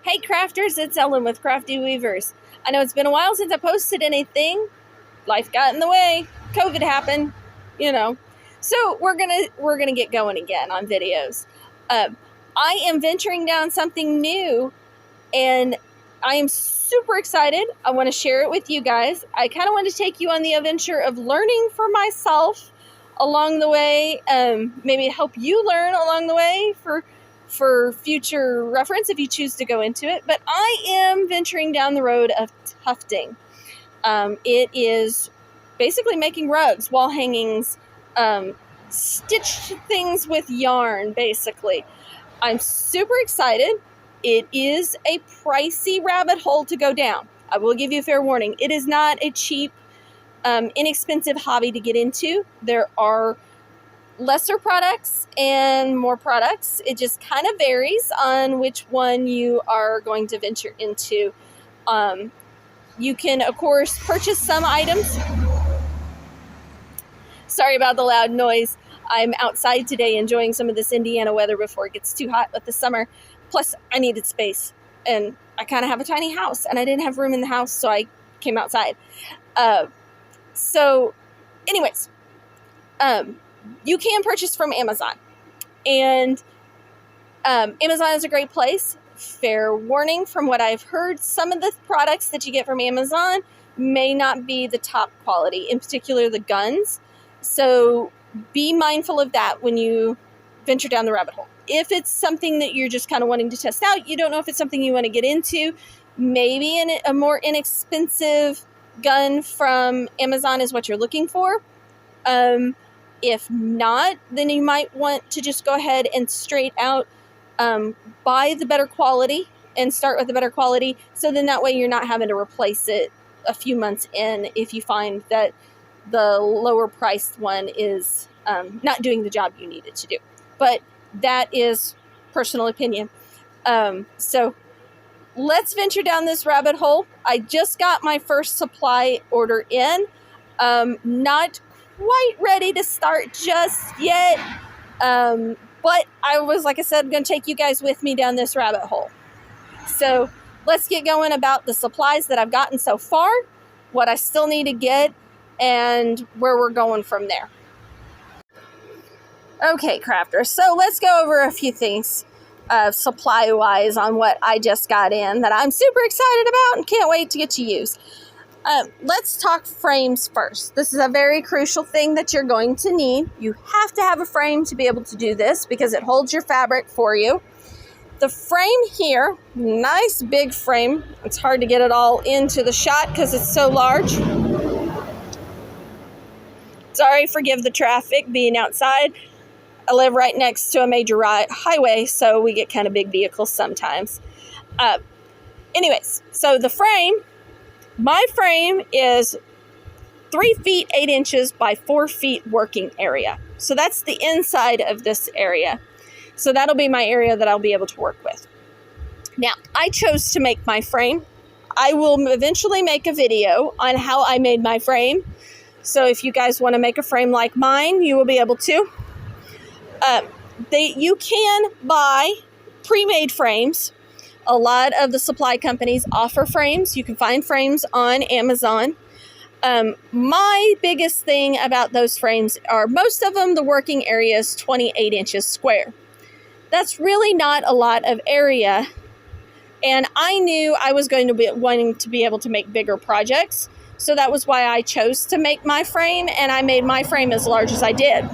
Hey crafters, it's Ellen with Crafty Weavers. I know it's been a while since I posted anything. Life got in the way. COVID happened, you know. So we're gonna get going again on videos. I am venturing down something new, and I am super excited. I want to share it with you guys. I kind of want to take you on the adventure of learning for myself along the way. Maybe help you learn along the way for future reference if you choose to go into it. But I am venturing down the road of tufting. It is basically making rugs, wall hangings, stitched things with yarn, basically. I'm super excited. It is a pricey rabbit hole to go down. I will give you a fair warning. It is not a cheap, inexpensive hobby to get into. There are lesser products and more products. It just kind of varies on which one you are going to venture into. You can, of course, purchase some items. Sorry about the loud noise. I'm outside today enjoying some of this Indiana weather before it gets too hot with the summer. Plus, I needed space, and I kind of have a tiny house, and I didn't have room in the house, so I came outside. Anyways, you can purchase from Amazon, and Amazon is a great place. Fair warning, from what I've heard, some of the products that you get from Amazon may not be the top quality, in particular the guns. So be mindful of that when you venture down the rabbit hole. If it's something that you're just kind of wanting to test out, you don't know if it's something you want to get into, maybe a more inexpensive gun from Amazon is what you're looking for. If not, then you might want to just go ahead and straight out buy the better quality and start with the better quality. So then that way you're not having to replace it a few months in if you find that the lower priced one is not doing the job you need it to do. But that is personal opinion. So let's venture down this rabbit hole. I just got my first supply order in. Not quite ready to start just yet. But I was, like I said, going to take you guys with me down this rabbit hole. So let's get going about the supplies that I've gotten so far, what I still need to get, and where we're going from there. Okay, crafters, so let's go over a few things supply-wise on what I just got in that I'm super excited about and can't wait to get to use. Let's talk frames first. This is a very crucial thing that you're going to need. You have to have a frame to be able to do this because it holds your fabric for you. The frame here, nice big frame. It's hard to get it all into the shot because it's so large. Sorry, forgive the traffic being outside. I live right next to a major highway, so we get kind of big vehicles sometimes. Anyways, so the frame, my frame is 3 feet 8 inches by 4 feet working area. So that's the inside of this area. So that'll be my area that I'll be able to work with. Now, I chose to make my frame. I will eventually make a video on how I made my frame. So if you guys want to make a frame like mine, you will be able to. You can buy pre-made frames. A lot of the supply companies offer frames. You can find frames on Amazon. My biggest thing about those frames are most of them, the working area is 28 inches square. That's really not a lot of area. And I knew I was going to be wanting to be able to make bigger projects. So that was why I chose to make my frame, and I made my frame as large as I did,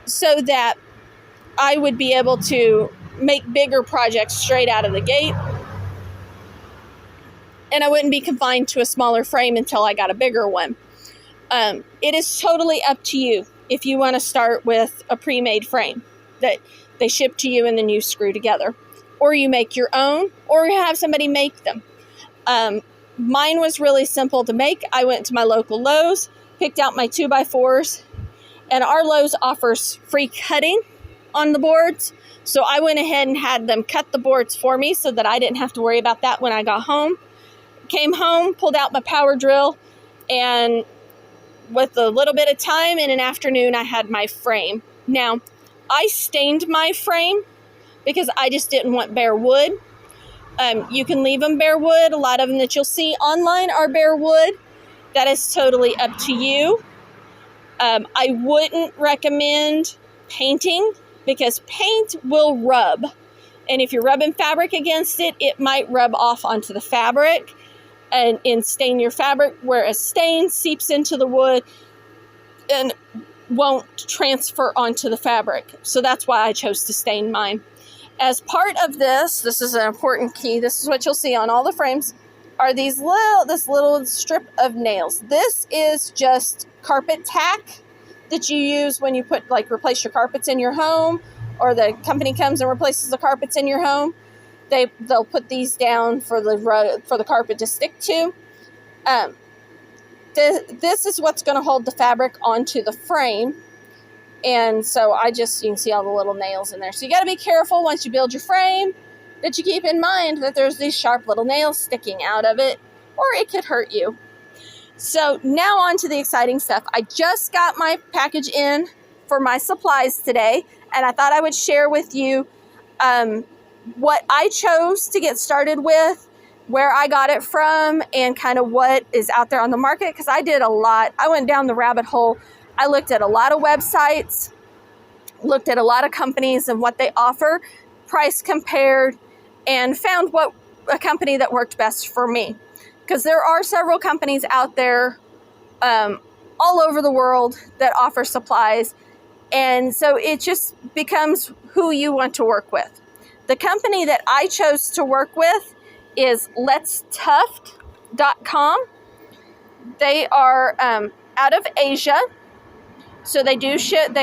so that I would be able to make bigger projects straight out of the gate, and I wouldn't be confined to a smaller frame until I got a bigger one. It is totally up to you if you want to start with a pre-made frame that they ship to you and then you screw together, or you make your own, or you have somebody make them. Mine was really simple to make. I went to my local Lowe's, picked out my 2x4s, and our Lowe's offers free cutting on the boards. So I went ahead and had them cut the boards for me so that I didn't have to worry about that when I got home. Came home, pulled out my power drill, and with a little bit of time in an afternoon, I had my frame. Now, I stained my frame because I just didn't want bare wood. You can leave them bare wood. A lot of them that you'll see online are bare wood. That is totally up to you. I wouldn't recommend painting because paint will rub. And if you're rubbing fabric against it, it might rub off onto the fabric and stain your fabric, whereas stain seeps into the wood and won't transfer onto the fabric. So that's why I chose to stain mine. As part of this is an important key. This is what you'll see on all the frames, are this little strip of nails. This is just carpet tack that you use when you replace your carpets in your home, or the company comes and replaces the carpets in your home. They'll put these down for the carpet to stick to. This is what's going to hold the fabric onto the frame. And so you can see all the little nails in there. So you got to be careful once you build your frame that you keep in mind that there's these sharp little nails sticking out of it, or it could hurt you. So now on to the exciting stuff. I just got my package in for my supplies today, and I thought I would share with you what I chose to get started with, where I got it from, and kind of what is out there on the market, because I did a lot. I went down the rabbit hole. I looked at a lot of websites, looked at a lot of companies and what they offer, price compared, and found what a company that worked best for me. Because there are several companies out there all over the world that offer supplies, and so it just becomes who you want to work with. The company that I chose to work with is letstuft.com. They are out of Asia. So they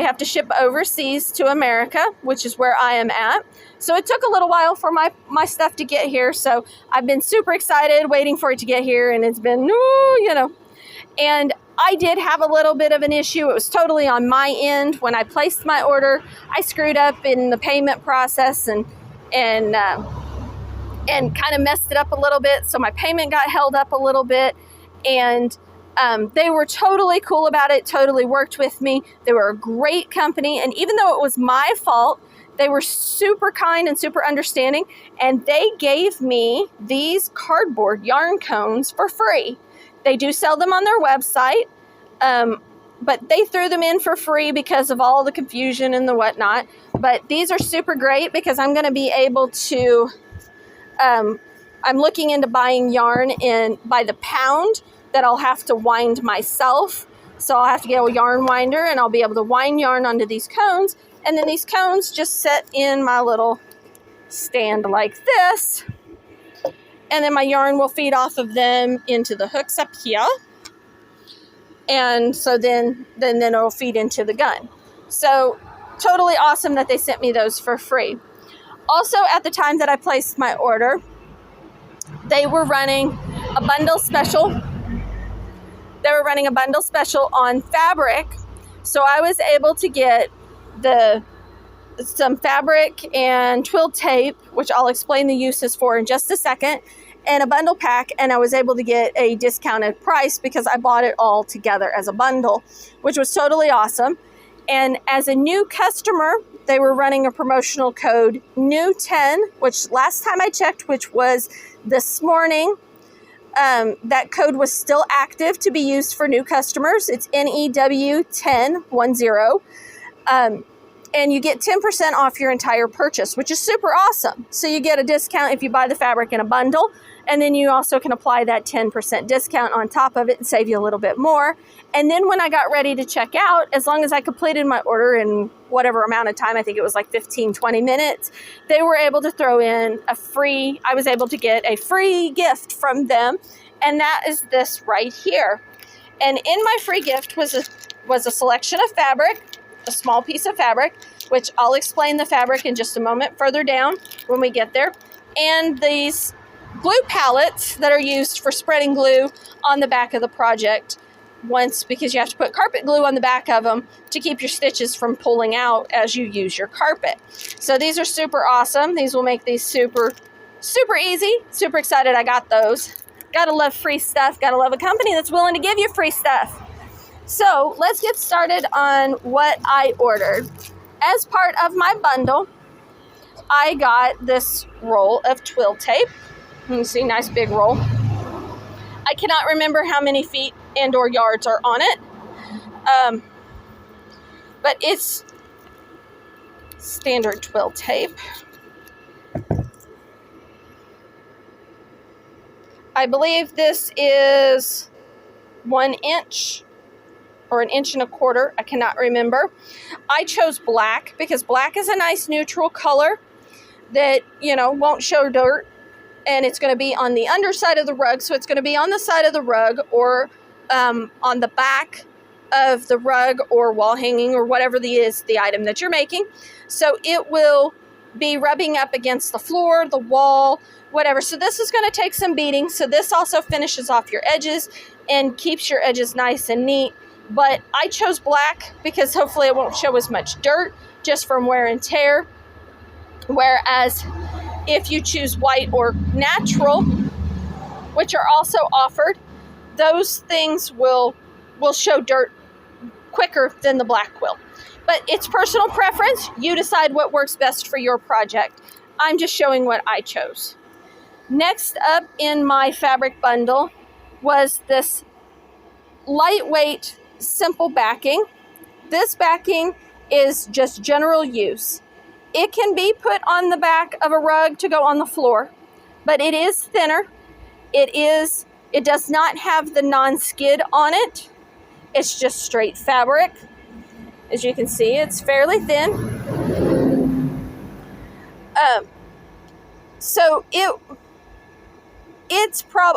have to ship overseas to America, which is where I am at. So it took a little while for my stuff to get here. So I've been super excited waiting for it to get here, and it's been, and I did have a little bit of an issue. It was totally on my end. When I placed my order, I screwed up in the payment process and kind of messed it up a little bit. So my payment got held up a little bit, and they were totally cool about it, totally worked with me. They were a great company. And even though it was my fault, they were super kind and super understanding. And they gave me these cardboard yarn cones for free. They do sell them on their website, but they threw them in for free because of all the confusion and the whatnot. But these are super great because I'm going to be able to, I'm looking into buying yarn by the pound that I'll have to wind myself. So I'll have to get a yarn winder, and I'll be able to wind yarn onto these cones. And then these cones just sit in my little stand like this. And then my yarn will feed off of them into the hooks up here. And so then it'll feed into the gun. So totally awesome that they sent me those for free. Also, at the time that I placed my order, they were running a bundle special. They were running a bundle special on fabric. So I was able to get some fabric and twill tape, which I'll explain the uses for in just a second, and a bundle pack, and I was able to get a discounted price because I bought it all together as a bundle, which was totally awesome. And as a new customer, they were running a promotional code NEW10, which last time I checked, which was this morning, that code was still active to be used for new customers. It's NEW1010. And you get 10% off your entire purchase, which is super awesome. So you get a discount if you buy the fabric in a bundle, and then you also can apply that 10% discount on top of it and save you a little bit more. And then when I got ready to check out, as long as I completed my order in whatever amount of time, I think it was like 15, 20 minutes, they were able to throw in I was able to get a free gift from them, and that is this right here. And in my free gift was a selection of fabric, a small piece of fabric, which I'll explain the fabric in just a moment further down when we get there, and these glue pallets that are used for spreading glue on the back of the project because you have to put carpet glue on the back of them to keep your stitches from pulling out as you use your carpet. So these are super awesome. These will make these super, super easy. Super excited I got those. Gotta love free stuff. Gotta love a company that's willing to give you free stuff. So let's get started on what I ordered. As part of my bundle, I got this roll of twill tape. You can see, nice big roll. I cannot remember how many feet and or yards are on it. But it's standard twill tape. I believe this is 1 inch or 1.25 inches. I cannot remember. I chose black because black is a nice neutral color that, won't show dirt. And it's going to be on the underside of the rug. So it's going to be on the side of the rug or on the back of the rug or wall hanging or whatever the item that you're making. So it will be rubbing up against the floor, the wall, whatever. So this is going to take some beating. So this also finishes off your edges and keeps your edges nice and neat. But I chose black because hopefully it won't show as much dirt just from wear and tear. Whereas if you choose white or natural, which are also offered, those things will show dirt quicker than the black will. But it's personal preference. You decide what works best for your project. I'm just showing what I chose. Next up in my fabric bundle was this lightweight, simple backing. This backing is just general use. It can be put on the back of a rug to go on the floor, but it is thinner. It does not have the non-skid on it. It's just straight fabric. As you can see, it's fairly thin.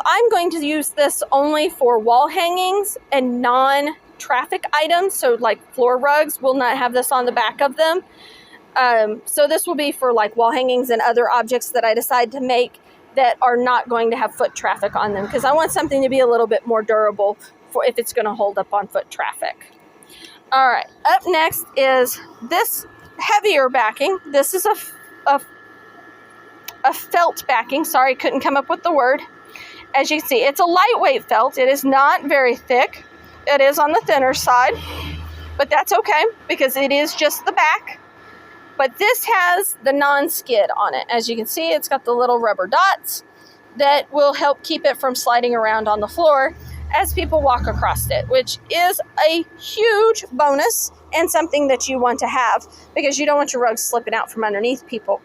I'm going to use this only for wall hangings and non-traffic items. So like floor rugs will not have this on the back of them. So this will be for like wall hangings and other objects that I decide to make that are not going to have foot traffic on them, because I want something to be a little bit more durable for if it's going to hold up on foot traffic. All right, up next is this heavier backing. This is a felt backing. Sorry, couldn't come up with the word. As you can see, it's a lightweight felt. It is not very thick. It is on the thinner side, but that's okay because it is just the back. But this has the non-skid on it. As you can see, it's got the little rubber dots that will help keep it from sliding around on the floor as people walk across it, which is a huge bonus and something that you want to have because you don't want your rugs slipping out from underneath people.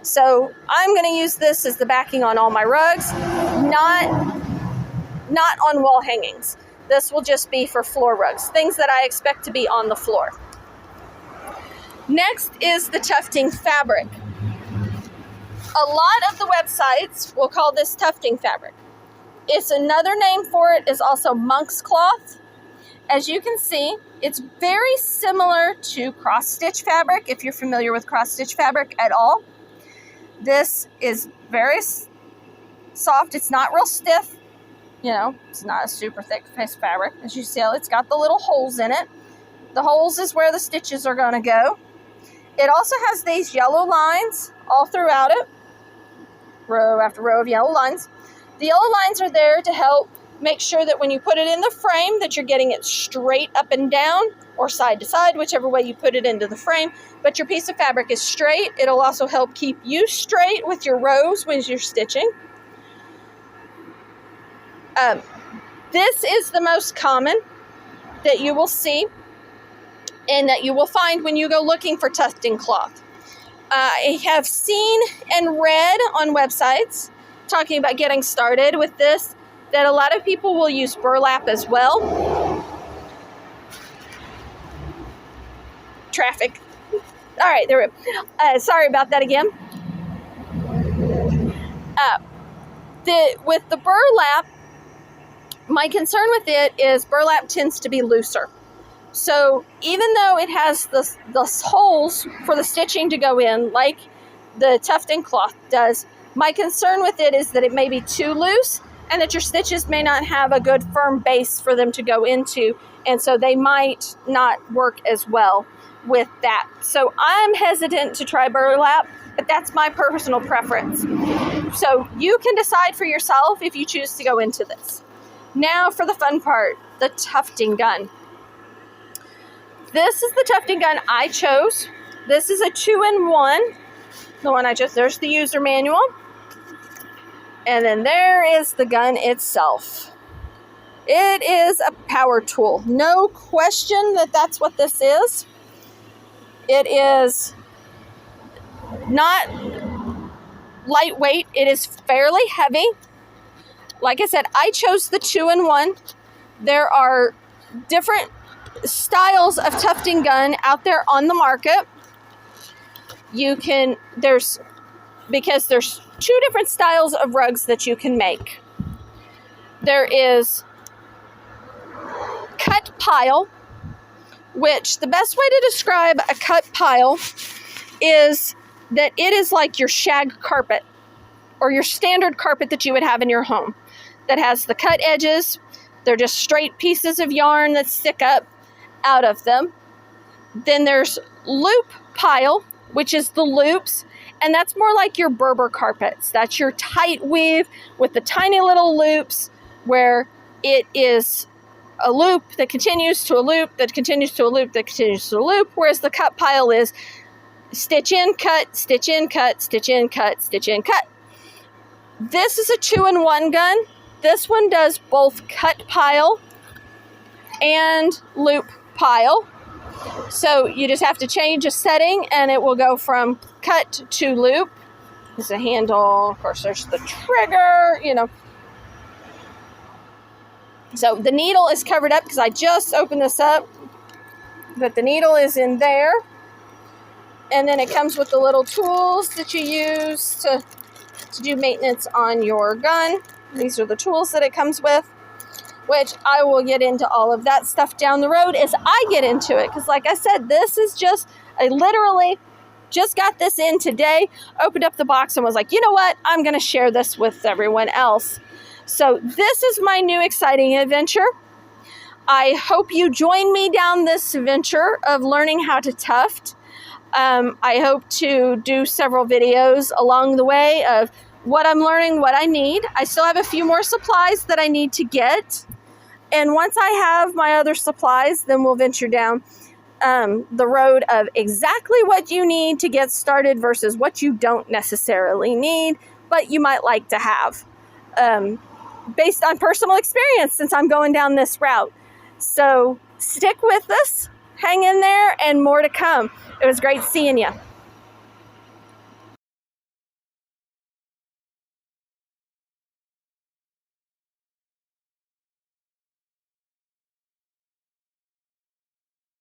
So I'm going to use this as the backing on all my rugs, not on wall hangings. This will just be for floor rugs, things that I expect to be on the floor. Next is the tufting fabric. A lot of the websites will call this tufting fabric. It's another name for it is also monk's cloth. As you can see, it's very similar to cross stitch fabric, if you're familiar with cross stitch fabric at all. This is very soft. It's not real stiff. It's not a super thick piece of fabric. As you see, it's got the little holes in it. The holes is where the stitches are going to go. It also has these yellow lines all throughout it, row after row of yellow lines. The yellow lines are there to help make sure that when you put it in the frame that you're getting it straight up and down or side to side, whichever way you put it into the frame, but your piece of fabric is straight. It'll also help keep you straight with your rows when you're stitching. This is the most common that you will see and that you will find when you go looking for tufting cloth. I have seen and read on websites talking about getting started with this that a lot of people will use burlap as well. Traffic. All right, there we go. Sorry about that again. With the burlap, my concern with it is burlap tends to be looser. So even though it has the holes for the stitching to go in, like the tufting cloth does, my concern with it is that it may be too loose and that your stitches may not have a good firm base for them to go into, and so they might not work as well with that. So I'm hesitant to try burlap, but that's my personal preference. So you can decide for yourself if you choose to go into this. Now for the fun part, the tufting gun. This is the tufting gun I chose. This is a 2-in-1. There's the user manual. And then there is the gun itself. It is a power tool. No question that that's what this is. It is not lightweight. It is fairly heavy. Like I said, I chose the 2-in-1. There are different styles of tufting gun out there on the market. There's 2 different styles of rugs that you can make. There is cut pile, which the best way to describe a cut pile is that it is like your shag carpet or your standard carpet that you would have in your home that has the cut edges. They're just straight pieces of yarn that stick up out of them. Then there's loop pile, which is the loops, and that's more like your Berber carpets. That's your tight weave with the tiny little loops where it is a loop that continues to a loop that continues to a loop that continues to a loop, whereas the cut pile is stitch in, cut, stitch in, cut, stitch in, cut, stitch in, cut. This is a 2-in-1 gun. This one does both cut pile and loop pile. So you just have to change a setting and it will go from cut to loop. There's a handle, of course there's the trigger, So the needle is covered up because I just opened this up, but the needle is in there. And then it comes with the little tools that you use to do maintenance on your gun. These are the tools that it comes with, which I will get into all of that stuff down the road as I get into it. Because like I said, I literally just got this in today, opened up the box and was like, you know what? I'm going to share this with everyone else. So this is my new exciting adventure. I hope you join me down this venture of learning how to tuft. I hope to do several videos along the way of what I'm learning, what I need. I still have a few more supplies that I need to get. And once I have my other supplies, then we'll venture down the road of exactly what you need to get started versus what you don't necessarily need, but you might like to have. Based on personal experience, since I'm going down this route. So stick with us, hang in there, and more to come. It was great seeing you.